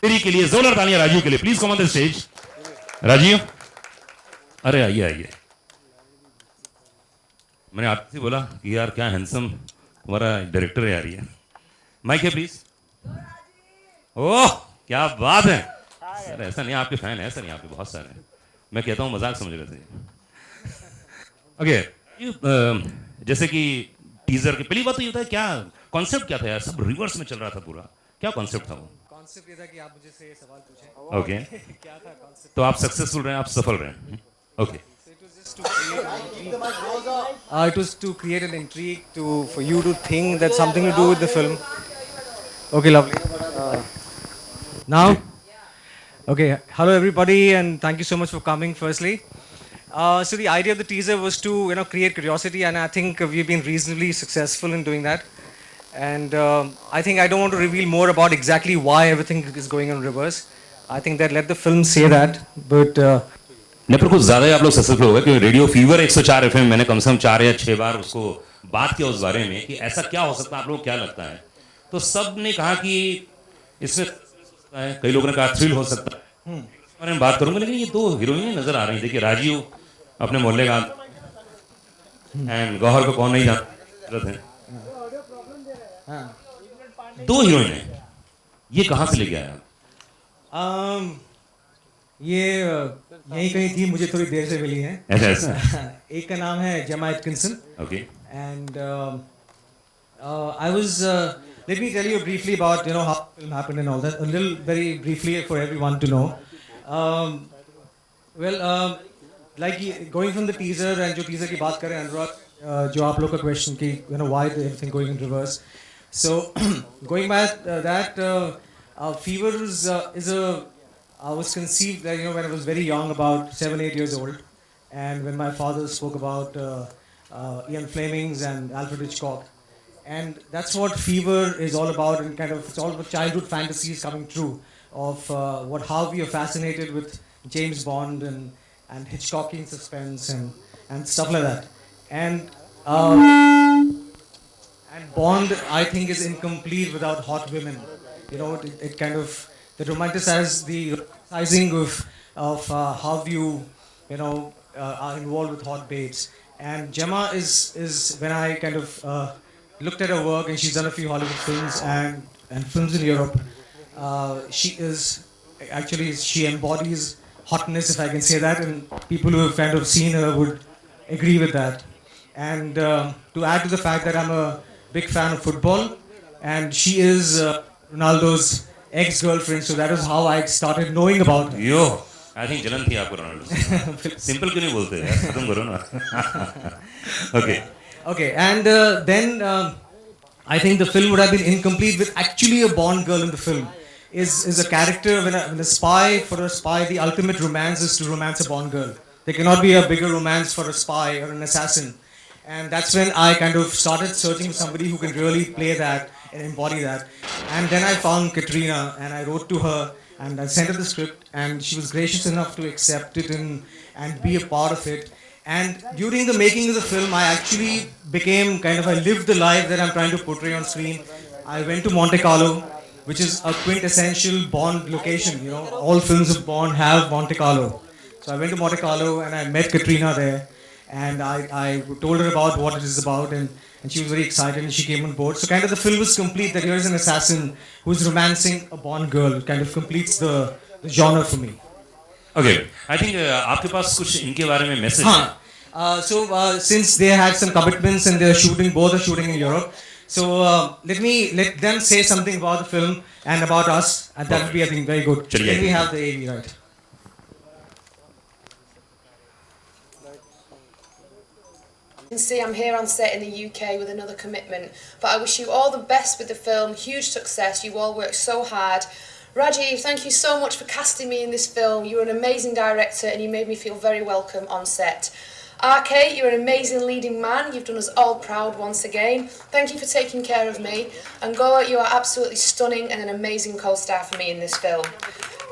तेरी के लिए जोरदार तालियां राजीव के लिए, please come on the stage. Rajiv, अरे आइए आइए। मैंने आपसे ही बोला कि यार क्या हैंडसम तुम्हारा डायरेक्टर है यार ये। माइक है प्लीज। ओह क्या बात है सर, ऐसा नहीं, आपके फैन है, ऐसा नहीं, आपके बहुत सारे हैं। मैं कहता हूँ मजाक समझ रहे थे। ओके, जैसे कि टीजर की पहली बात तो ये होता है, क्या कॉन्सेप्ट क्या था यार, सब रिवर्स में चल रहा था पूरा, क्या कॉन्सेप्ट था वो? कॉन्सेप्ट ये था कि आप मुझे से सवाल पूछें। ओके, क्या था कॉन्सेप्ट? तो आप सक्सेसफुल रहे, आप सफल रहे। Okay, It was to create an intrigue for you to think that something to do with the film. Okay, lovely. Now, okay. Hello, everybody, and thank you so much for coming. Firstly, so the idea of the teaser was to create curiosity, and I think we've been reasonably successful in doing that. And I think I don't want to reveal more about exactly why everything is going in reverse. I think that let the film say that, but. नहीं पर कुछ ज्यादा ही आप लोग successful हो गए, क्योंकि radio fever 104 FM मैंने कम से कम 4 या 6 बार उसको बात किया उस बारे में कि ऐसा क्या हो सकता है, आप लोगों को क्या लगता है? तो सब ने कहा कि इसमें कई लोगों ने कहा थ्रिल हो सकता है, इस बारे में बात करूंगा। लेकिन ये दो हीरोइनें नजर आ रही थी कि राजीव अपने मोहल्ले का एंड गौहर को कौन नहीं जानता है, दो हीरोइनें, ये कहाँ से लेके आया? ये यही कहीं थी, मुझे थोड़ी देर से मिली है। ऐसा ऐसा एक का नाम है जेमा Atkinson okay and I was let me tell you briefly about how the film happened and all that, a little very briefly for everyone to know. um, well like going from the teaser and जो teaser की बात करें अनुराग, जो आप लोग का question कि why the everything going in reverse. So going back that Fever is a I was conceived when I was very young, about 7-8 years old, and when my father spoke about Ian Flemings and Alfred Hitchcock, and that's what Fever is all about, and it's all about childhood fantasies coming true of how we are fascinated with James Bond and Hitchcockian suspense and stuff like that, and Bond, I think, is incomplete without hot women. It kind of the romanticizing of how you are involved with hot babes. And Gemma is when I kind of looked at her work, and she's done a few Hollywood films and films in Europe. She embodies hotness, if I can say that, and people who have kind of seen her would agree with that. And to add to the fact that I'm a big fan of football, and she is Ronaldo's ex-girlfriend, so that is how I started knowing about her. Yo I think जलन थी आपको Ronaldo. Simple क्यों नहीं बोलते यार, खत्म करो ना। Okay, and then I think the film would have been incomplete with actually a Bond girl in the film. Is a character when for a spy, the ultimate romance is to romance a Bond girl. There cannot be a bigger romance for a spy or an assassin. And that's when I kind of started searching for somebody who can really play that and embody that. And then I found Katrina, and I wrote to her, and I sent her the script, and she was gracious enough to accept it and be a part of it. And during the making of the film, I actually I lived the life that I'm trying to portray on screen. I went to Monte Carlo, which is a quintessential Bond location. All films of Bond have Monte Carlo. So I went to Monte Carlo, and I met Katrina there. And I told her about what it is about, and she was very excited, and she came on board. So kind of the film was complete, that here is an assassin who is romancing a Bond girl. It kind of completes the genre for me. Okay, I think आपके पास कुछ इनके बारे में message है? So since they had some commitments and both are shooting in Europe, so let them say something about the film and about us, and that would be, I think, very good. Can we have the AV right? You can see I'm here on set in the UK with another commitment, but I wish you all the best with the film. Huge success. You all worked so hard. Rajiv, thank you so much for casting me in this film. You're an amazing director, and you made me feel very welcome on set. RK, you're an amazing leading man. You've done us all proud once again. Thank you for taking care of me. And Goa, you are absolutely stunning and an amazing co-star for me in this film.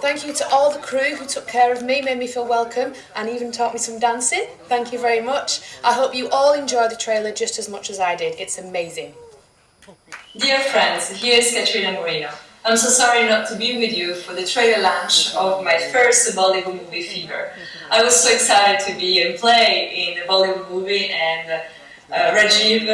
Thank you to all the crew who took care of me, made me feel welcome, and even taught me some dancing. Thank you very much. I hope you all enjoy the trailer just as much as I did. It's amazing. Dear friends, here's Katrina Moreno. I'm so sorry not to be with you for the trailer launch of my first Bollywood movie, Fever. I was so excited to be and play in a Bollywood movie, and Rajiv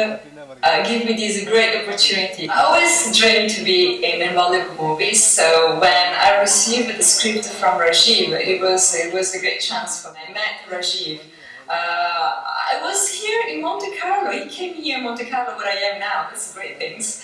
gave me this great opportunity. I always dreamed to be in a Bollywood movie, so when I received the script from Rajiv, it was a great chance for me. I met Rajiv. I was here in Monte Carlo. He came here in Monte Carlo where I am now. That's great things.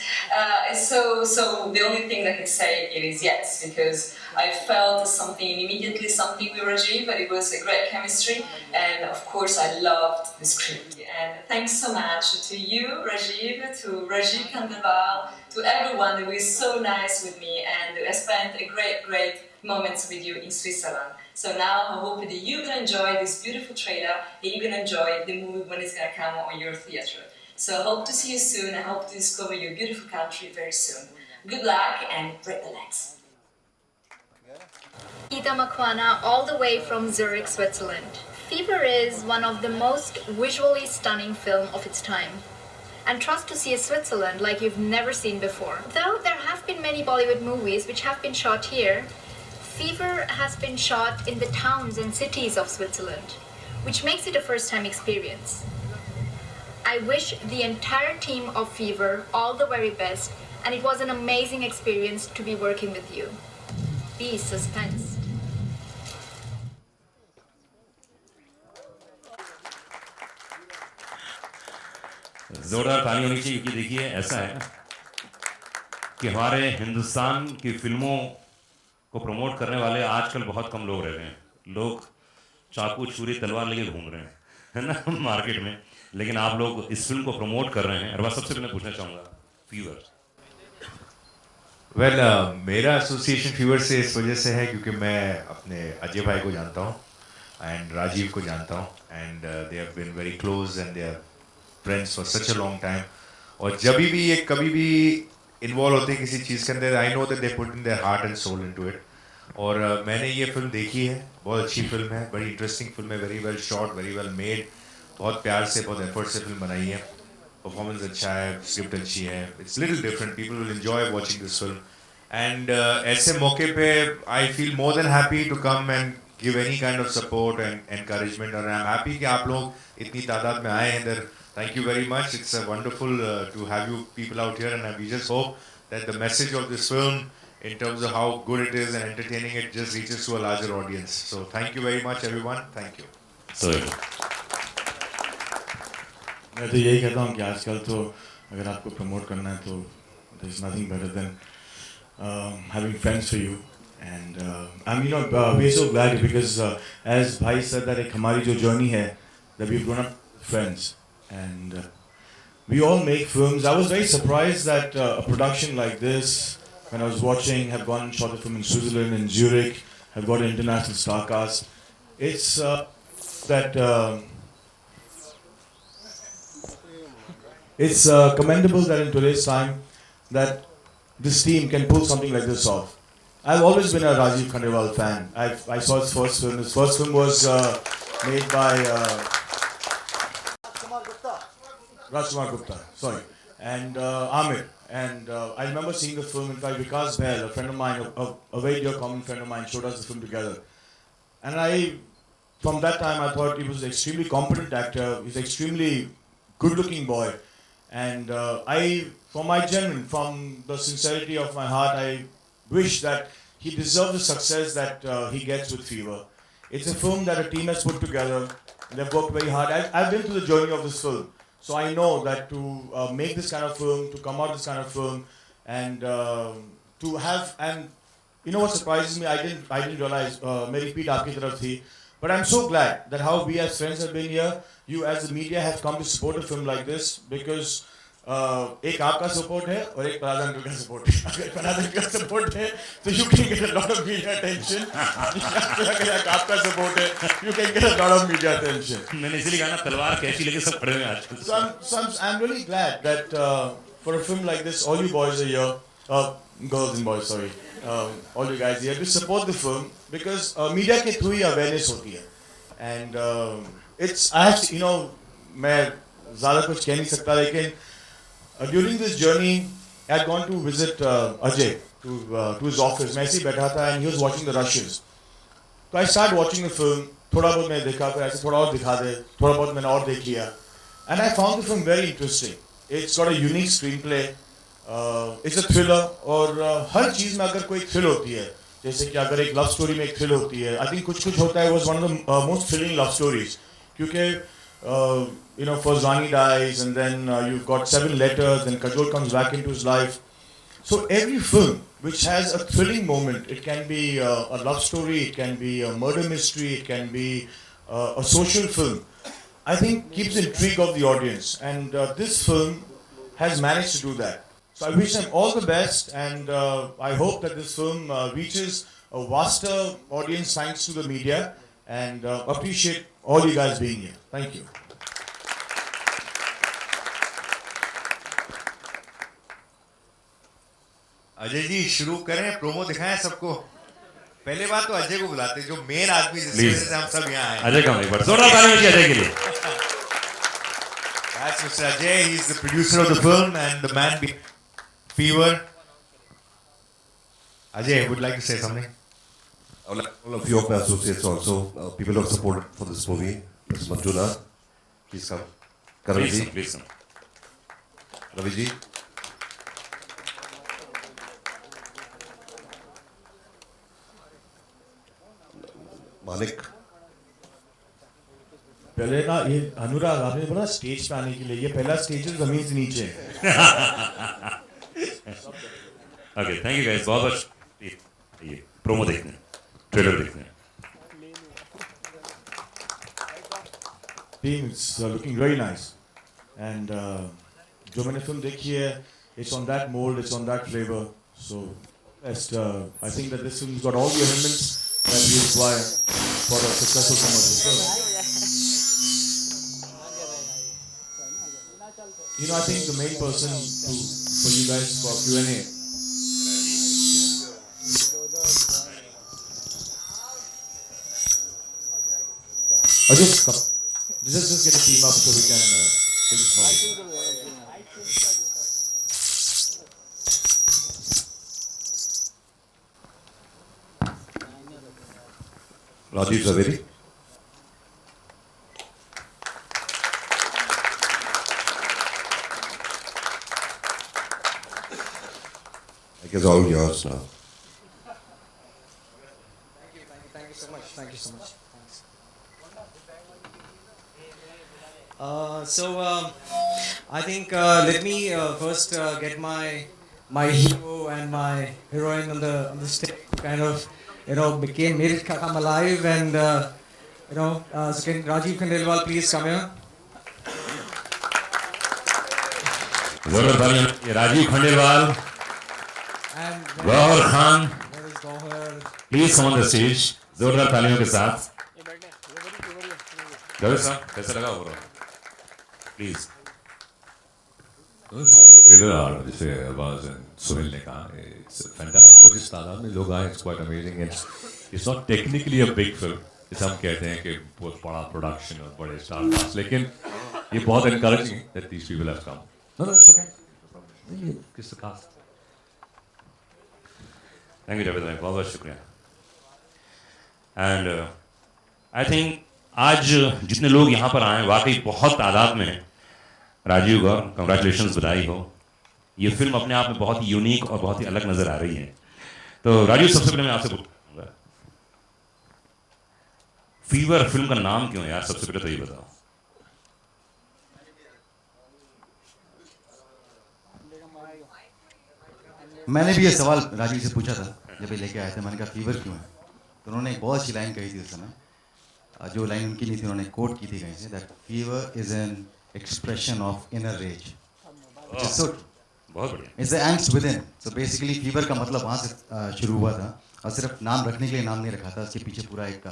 So the only thing that I can say it is yes, because I felt something immediately, something with Rajiv, but it was a great chemistry, and of course I loved the script. And thanks so much to you, Rajiv, to Rajiv Khandelwal, to everyone who is so nice with me and who has spent a great moments with you in Switzerland. So now I hope that you're gonna enjoy this beautiful trailer, and you're gonna enjoy the movie when it's gonna come on your theater. So I hope to see you soon. I hope to discover your beautiful country very soon. Good luck and break the legs. Ita Makwana, all the way from Zurich, Switzerland. Fever is one of the most visually stunning film of its time. And trust to see a Switzerland like you've never seen before. Though there have been many Bollywood movies which have been shot here, Fever has been shot in the towns and cities of Switzerland, which makes it a first-time experience. I wish the entire team of Fever all the very best, and it was an amazing experience to be working with you. Be suspense. जोरदार ताली होनी चाहिए, क्योंकि देखिए ऐसा है ना कि हमारे हिंदुस्तान की फिल्मों को प्रमोट करने वाले आजकल बहुत कम लोग रह गए हैं। लोग चाकू छुरी तलवार लेके घूम रहे हैं, है ना, मार्केट में। लेकिन आप लोग इस फिल्म को प्रमोट कर रहे हैं। और बस सबसे पहले पूछना चाहूँगा फीवर। वेल मेरा एसोसिएशन फीवर से इस वजह से है क्योंकि मैं अपने अजय भाई को जानता हूँ एंड राजीव को जानता हूँ, and they have been very close and they are friends for such a long time. और जब भी ये कभी भी इन्वॉल्व होते हैं किसी चीज़ के अंदर, I know that they put in their heart and soul into it. और मैंने ये फिल्म देखी है, बहुत अच्छी फिल्म है, बड़ी इंटरेस्टिंग फिल्म है, very well shot, very well made, बहुत प्यार से बहुत एफर्ट से फिल्म बनाई है। परफॉर्मेंस अच्छा है, स्क्रिप्ट अच्छी है, it's little different, people will enjoy watching this film. And ऐसे मौके पे I feel more than happy to come and give any kind of support and encouragement. और आई एम हैप्पी कि आप लोग इतनी तादाद में आए हैं इधर। Thank you very much. It's wonderful to have you people out here, and we just hope that the message of this film, in terms of how good it is and entertaining it, just reaches to a larger audience. So thank you very much, everyone. Thank you. So, मैं तो यही कहता हूँ कि आजकल तो अगर आपको प्रमोट करना है तो there is nothing better than having friends for you. And I'm we're so glad because as भाई said that एक हमारी जो journey है, that we've grown up friends. And we all make films. I was very surprised that a production like this, when I was watching, have gone and shot a film in Switzerland, in Zurich, have got an international star cast. It's that it's commendable that in today's time that this team can pull something like this off. I've always been a Rajiv Khandelwal fan. I saw his first film. His first film was made by Rajkumar Gupta, sorry, and Amir. And I remember seeing the film. In fact, Vikas Bahl, a friend of mine, a very dear common friend of mine, showed us the film together. And from that time, I thought he was an extremely competent actor. He's an extremely good-looking boy. And from the sincerity of my heart, I wish that he deserves the success that he gets with Fever. It's a film that a team has put together. They've worked very hard. I've been through the journey of this film. So I know that to make this kind of film, to come out this kind of film, and to have, and you know what surprises me, I didn't realize, my repeat aapki taraf thi, but I'm so glad that how we as friends have been here, you as the media have come to support a film like this, because एक आपका support है और एक Prahlad uncle का support है। अगर Prahlad uncle का support है तो you can get a lot of media attention। अगर आपका support है you can get a lot of media attention। मैंने इसीलिए कहा ना, तलवार कैची लेके सब खड़े हुए हैं आजकल। So I'm really glad that for a film like this, all you boys are here, girls and boys, sorry, all you guys here to support the film, because media के through ही awareness होती है, and I have to, मैं ज़्यादा कुछ कह नहीं सकता, लेकिन during this journey I had gone to visit Ajay to his office. मैं ऐसे ही बैठा था and he was watching the rushes. So I started watching the film. थोड़ा बहुत मैंने देखा, फिर ऐसे थोड़ा और दिखा दे, थोड़ा बहुत मैंने और देख लिया. And I found the film very interesting. It's got a unique screenplay. It's a thriller. और हर चीज़ में अगर कोई thrill होती है, जैसे कि अगर एक love story में एक thrill होती है, I think कुछ होता है, was one of the most thrilling love stories. क्योंकि you know, first Rani dies, and then you've got 7 letters, and Kajol comes back into his life. So every film which has a thrilling moment, it can be a love story, it can be a murder mystery, it can be a social film, I think keeps the intrigue of the audience, and this film has managed to do that. So I wish them all the best, and I hope that this film reaches a vaster audience thanks to the media, and appreciate all you guys being here. Thank you. Ajay ji शुरू करें, promo दिखाएं सबको. पहले बात तो अजय को बुलाते, जो मेन आदमी जिसकी वजह से हम सब यहाँ आए. अजय का एक बार जोरदार ताली बजाइए अजय के लिए. That's Mr. Ajay. He's the producer of the film and the man behind Fever. Ajay would like to say something. I would like all of you of my associates also, people who have supported for this movie. Ms. Manjula, please come. Karan ji, Please. Ravi ji. Manik. पहले ना ये अनुराग आपने बोला stage पे आने के लिए, ये पहला स्टेज है जमीन से नीचे. Okay thank you guys. बहुत ये प्रोमो देखते हैं, ट्रेलर देखते हैं. Team is looking very nice, and जो मैंने फिल्म देखी है, it's on that mold, it's on that flavor. So best, I think that this film's got all the elements that we require for a successful commercial film. You know, I think the main person for you guys for Q&A. Just get a team up so we can take this forward. Rajiv Zaveri. I guess all yours now. Thank you so much. Thank you so much. Thanks. I think let me first get my hero and my heroine on the stage, kind of became made it come alive, and so can Rajiv Khandelwal please come here? जोरदार तालियां. ये Rajiv Khandelwal, And Gauhar Khan, where is Gauhar? Please come on the stage. जोरदार तालियों के साथ. गौहर साहब कैसा लगा वो? प्लीज. ट्रेलर जैसे आवाज सुनील ने कहा, इट्स फैंटास्टिक. और जिस तादाद में लोग आए, it's quite amazing. It's not technically a big film, जैसे हम कहते हैं कि बहुत बड़ा प्रोडक्शन और बड़े स्टार कास्ट, लेकिन ये बहुत एनकरेजिंग है that these people have come. No it's okay. ये किस कास्ट. थैंक यू जावेद भाई, बहुत बहुत शुक्रिया. एंड आई थिंक आज जितने लोग यहाँ पर आए वाकई बहुत तादाद में हैं. राजीव गौर, कंग्रेचुलेशंस, बधाई हो. ये फिल्म अपने आप में बहुत ही यूनिक और बहुत ही अलग नजर आ रही है. तो राजीव, सबसे पहले मैं आपसे पूछूंगा, फीवर फिल्म का नाम क्यों है यार? सबसे पहले तो ये बताओ. मैंने भी ये सवाल राजीव से पूछा था जब ये लेके आए थे. मैंने कहा फीवर क्यों है, तो उन्होंने एक बहुत अच्छी लाइन कही थी उस समय. जो लाइन उनकी नहीं थी, उन्होंने कोट की थी कहीं से, that fever is an expression of inner rage. बहुत बढ़िया. It's the angst within. So basically fever का मतलब वहाँ से शुरू हुआ था, और सिर्फ नाम रखने के लिए नाम नहीं रखा था. उसके पीछे पूरा एक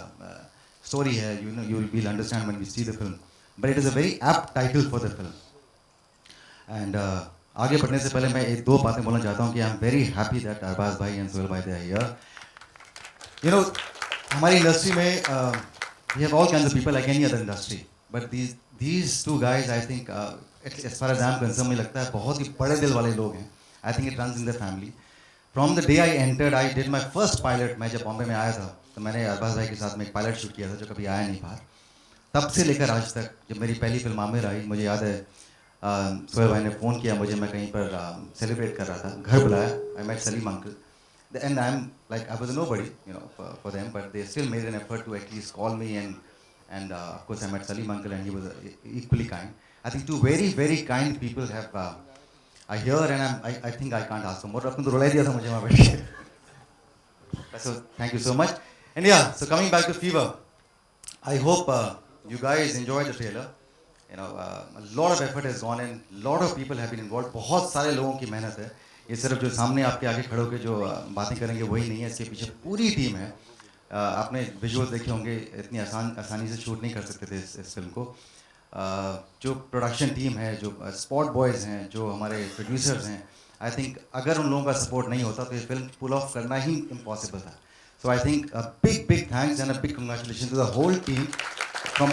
स्टोरी है. You will understand when you see the film, but it is a very apt title for the film. And आगे बढ़ने से पहले मैं एक दो बातें बोलना चाहता हूँ कि I am very happy that Arbaaz भाई एंड सोहेल भाई they are here. You know, हमारी इंडस्ट्री में we have all kinds of people like any other industry, but these two guys, I think, as far as I'm concerned, मुझे लगता है बहुत ही बड़े दिल वाले लोग हैं. I think it runs in the family. From the day I entered, I did my first pilot. मैं जब बॉम्बे में आया था तो मैंने अरबाज भाई के साथ में एक पायलट शूट किया था जो कभी आया नहीं बाहर. तब से लेकर आज तक जब मेरी पहली फिल्म आमिर आई, मुझे याद है सोहेल भाई ने फ़ोन किया मुझे, मैं कहीं पर सेलिब्रेट कर रहा था, घर बुलाया. I met Salim uncle. And I'm like, I was a nobody, you know, for them, but they still made an effort to at least call me, and of course I met Salim uncle, and he was equally kind. I think two very, very kind people have, I hear, and I think I can't ask for more. आपने तो रुला दिया था मुझे वहाँ बैठ के. So thank you so much. And yeah, so coming back to Fever, I hope you guys enjoyed the trailer. You know, a lot of effort has gone in, a lot of people have been involved. बहुत सारे लोगों की मेहनत है. ये सिर्फ जो सामने आपके आगे खड़े होकर जो बातें करेंगे वही नहीं है, इसके पीछे पूरी टीम है. आपने विजुअल्स देखे होंगे, इतनी आसानी से शूट नहीं कर सकते थे इस फिल्म को. जो प्रोडक्शन टीम है, जो स्पॉट बॉयज़ हैं, जो हमारे प्रोड्यूसर्स हैं, आई थिंक अगर उन लोगों का सपोर्ट नहीं होता तो ये फिल्म पुल ऑफ करना ही इम्पॉसिबल था. So I think big thanks and a big congratulation to the whole team from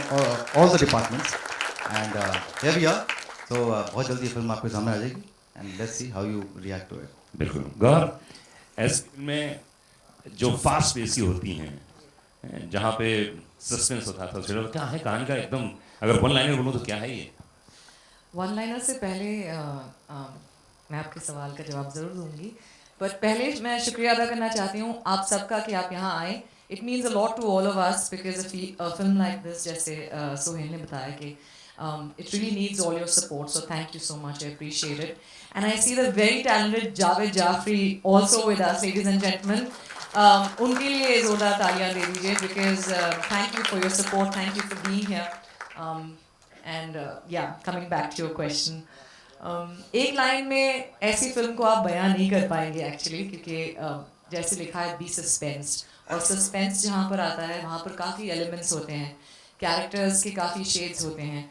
all the departments. And here we are. तो बहुत जल्दी ये फिल्म आपके सामने आ जाएगी. And let's see how you react to it. बिल्कुल. गौर, ऐसी फिल्में जो फास्ट पेसी होती हैं, जहाँ पे सस्पेंस होता था, क्या है कहानी का एकदम, अगर वन लाइनर बोलूँ तो क्या है ये? वन लाइनर से पहले मैं आपके सवाल का जवाब ज़रूर दूंगी, बट पहले मैं शुक्रिया अदा करना चाहती हूँ आप सबका कि आप यहाँ आए. It means a lot to all of us because a film like this, जैसे सोहेल ने बताया कि it really needs all your support, so thank you so much, I appreciate it. And I see the very talented Javed Jafri also with us, ladies and gentlemen. उनके लिए ज़ोरदार तालियां दे दीजिए because thank you for your support, thank you for being here. And yeah, coming back to your question, एक line में ऐसी film को आप बयान नहीं कर पाएंगे एक्चुअली, क्योंकि जैसे लिखा है बी सस्पेंस्ड, और सस्पेंस जहाँ पर आता है वहाँ पर काफ़ी एलिमेंट्स होते हैं, कैरेक्टर्स के काफ़ी शेड्स होते हैं.